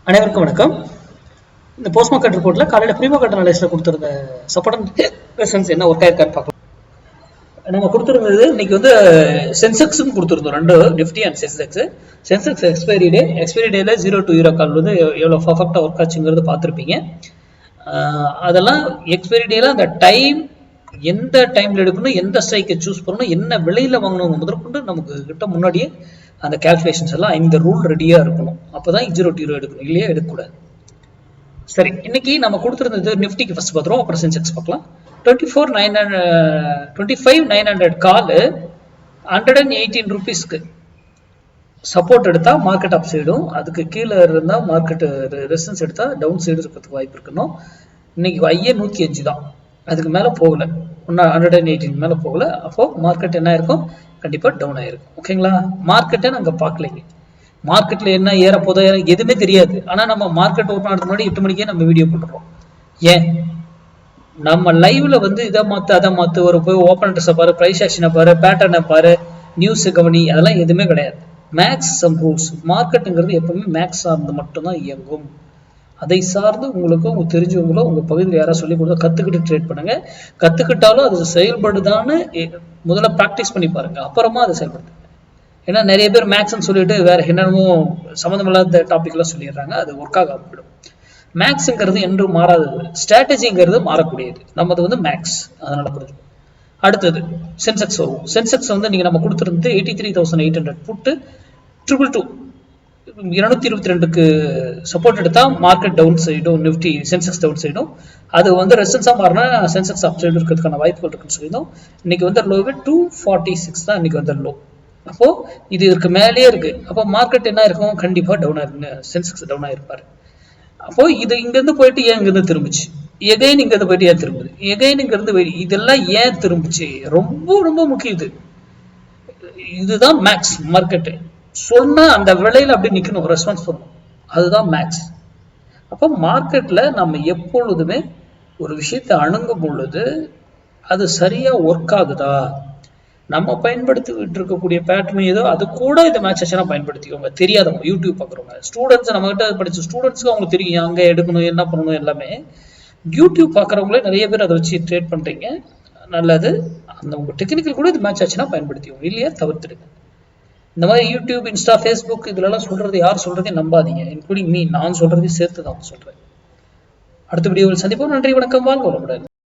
அனைவருக்கும் வணக்கம். இந்த போஸ்ட் மார்க்கெட் ரிப்போர்ட்ல காலையில ப்ரீ மார்க்கெட் அனலைஸ்ல கொடுத்திருந்த சப்போர்ட் அண்ட் ரெசிஸ்டன்ஸ் என்ன ஒர்க் ஆயிருக்கான்னு பார்க்கலாம். நம்ம கொடுத்திருந்தது இன்னைக்கு வந்து சென்செக்ஸ்னு கொடுத்திருந்தோம், ரெண்டு Nifty and Sensex. Sensex expiry டேல 0 to 0 கால் வந்து எவ்வளவு பர்ஃபெக்டா ஒர்க் ஆச்சுங்கிறது பார்த்துருப்பீங்க. அதெல்லாம் எக்ஸ்பைரி டேல அந்த டைம் எந்த டைம்ல எடுக்கணும், எந்த ஸ்ட்ரைக்கை சூஸ் பண்ணணும், என்ன விலையில வாங்கணும் முதற்கொண்டு நமக்கு கிட்ட முன்னாடியே அந்த கால்குலேஷன்ஸ் எல்லாம் இந்த ரூல் ரெடியா இருக்கணும். அப்பதான் 0 to 0 எடுக்கணும், இல்லையா எடுக்கக்கூடாது. சரி, இன்னைக்கு நம்ம கொடுத்துருந்தது நிஃப்டிக்கு ஃபர்ஸ்ட் பார்த்துருவோம், அப்புறம் சென்செக்ஸ் பார்க்கலாம். 25,900 கால் 118 ரூபீஸ்க்கு சப்போர்ட் எடுத்தா மார்க்கெட் அப் சைடும், அதுக்கு கீழே இருந்தா மார்க்கெட் ரெசிஸ்டன்ஸ் எடுத்தா டவுன் சைடு இருக்கிறதுக்கு வாய்ப்பு இருக்கணும். இன்னைக்கு ஐயே 105 தான், அதுக்கு மேல போகல, 118 மேல போகல. அப்போ மார்க்கெட் என்ன இருக்கும், கண்டிப்பா டவுன் ஆயிருக்கும். ஓகேங்களா? மார்க்கெட்டை நாங்க பார்க்கலைங்க, மார்க்கெட்ல என்ன ஏற போதோ எதுவுமே தெரியாது. ஆனா நம்ம மார்க்கெட் ஓப்பன் ஆகிறதுக்கு முன்னாடி 8 மணிக்கே நம்ம வீடியோ போட்டுறோம். ஏன் நம்ம லைவ்ல வந்து இதை மாத்து அதை மாத்து, ஒரு போய் ஓப்பன் ட்ரெஸ் பாரு, பிரைஸ் ஆக்ஷனை பாரு, பேட்டர்னை பாரு, நியூஸ் கவனி, அதெல்லாம் எதுவுமே கிடையாது. Maths some rules. மார்க்கெட்டுங்கிறது எப்பவுமே மேக்ஸ் சார்ந்து மட்டும்தான் இயங்கும். அதை சார்ந்து உங்களுக்கு உங்க தெரிஞ்சவங்களோ உங்க பகுதியில் யாராவது சொல்லி கொடுத்தா கத்துக்கிட்டு ட்ரேட் பண்ணுங்க. கத்துக்கிட்டாலும் அது செயல்படுதான்னு முதல்ல ப்ராக்டிஸ் பண்ணி பாருங்க, அப்புறமா அதை செயல்படுத்துங்க. ஏன்னா நிறைய பேர் மேக்ஸ்ன்னு சொல்லிட்டு வேற என்னென்னமோ சம்மந்தமில்லாத டாபிக் எல்லாம் சொல்லிடுறாங்க, அது ஒர்க் ஆக போயிடும். மேக்ஸ்ங்கிறது என்றும் மாறாதது, ஸ்ட்ராட்டஜிங்கிறது மாறக்கூடியது. நம்மது வந்து மேக்ஸ், அதனால புரிஞ்சு. அடுத்தது சென்செக்ஸ் வரும். சென்செக்ஸ் வந்து நீங்க நம்ம கொடுத்துருந்து 83,800 புட்டு 222க்கு சப்போர்ட் எடுத்தா மார்க்கெட் டவுன் சைடும், நிஃப்டி சென்செக்ஸ் டவுன் சைடும். அது வந்து ரெசிஸ்டன்ஸா மாறினா சென்செக்ஸ் அப் சைடு இருக்கிறதுக்கான வாய்ப்புகள் இருக்குன்னு சொல்லியிருந்தோம். இன்னைக்கு வந்து லோவே 246 தான் இன்னைக்கு வந்து லோ. அப்போ இது இதுக்கு மேலேயே இருக்கு. அப்போ மார்க்கெட் என்ன இருக்கும், கண்டிப்பா டவுன் ஆயிருக்கு, சென்செக்ஸ் டவுன் ஆயிருப்பாரு. அப்போ இது இங்க இருந்து போயிட்டு ஏன் இங்க இருந்து திரும்பிச்சு, எகைன் இங்க இருந்து போயிட்டு ஏன் திரும்புது, எகைனுங்கிறது இதெல்லாம் ஏன் திரும்பிச்சு, ரொம்ப ரொம்ப முக்கியம். இதுதான் மேக்ஸ். மார்க்கெட் சொன்னா அந்த விலையில அப்படி நிக்கணும், ரெஸ்பான்ஸ் பண்ணணும், அதுதான் மேக்ஸ். அப்போ மார்க்கெட்ல நம்ம எப்பொழுதுமே ஒரு விஷயத்தை அணுகும் பொழுது அது சரியா ஒர்க் ஆகுதா, நம்ம பயன்படுத்திட்டு இருக்கக்கூடிய பேட்டர்ன் ஏதோ அது கூட இந்த மேட்ச் ஆச்சுன்னா பயன்படுத்திக்கோங்க. தெரியாதவங்க, யூடியூப் பார்க்குறவங்க, ஸ்டூடெண்ட்ஸ், நம்ம கிட்ட படிச்ச ஸ்டூடெண்ட்ஸ்க்கு அவங்களுக்கு தெரியும் அங்கே எடுக்கணும், என்ன பண்ணணும் எல்லாமே. யூடியூப் பார்க்குறவங்களே நிறைய பேர் அதை வச்சு ட்ரேட் பண்றீங்க, நல்லது. அந்த உங்க டெக்னிக்கல் கூட இது மேட்ச் ஆச்சுன்னா பயன்படுத்திக்கோங்க, இல்லையா தவிர்த்துடுங்க. இந்த மாதிரி யூடியூப், இன்ஸ்டா, ஃபேஸ்புக் இதுலலாம் சொல்றது யார் சொல்றதையும் நம்பாதீங்க, இன்க்ளூடிங் மீ. நான் சொல்றதையும் சேர்த்து தான் சொல்றேன். அடுத்த வீடியோவில் சந்திப்போம். நன்றி, வணக்கம், வாழ்க வளமுடன்.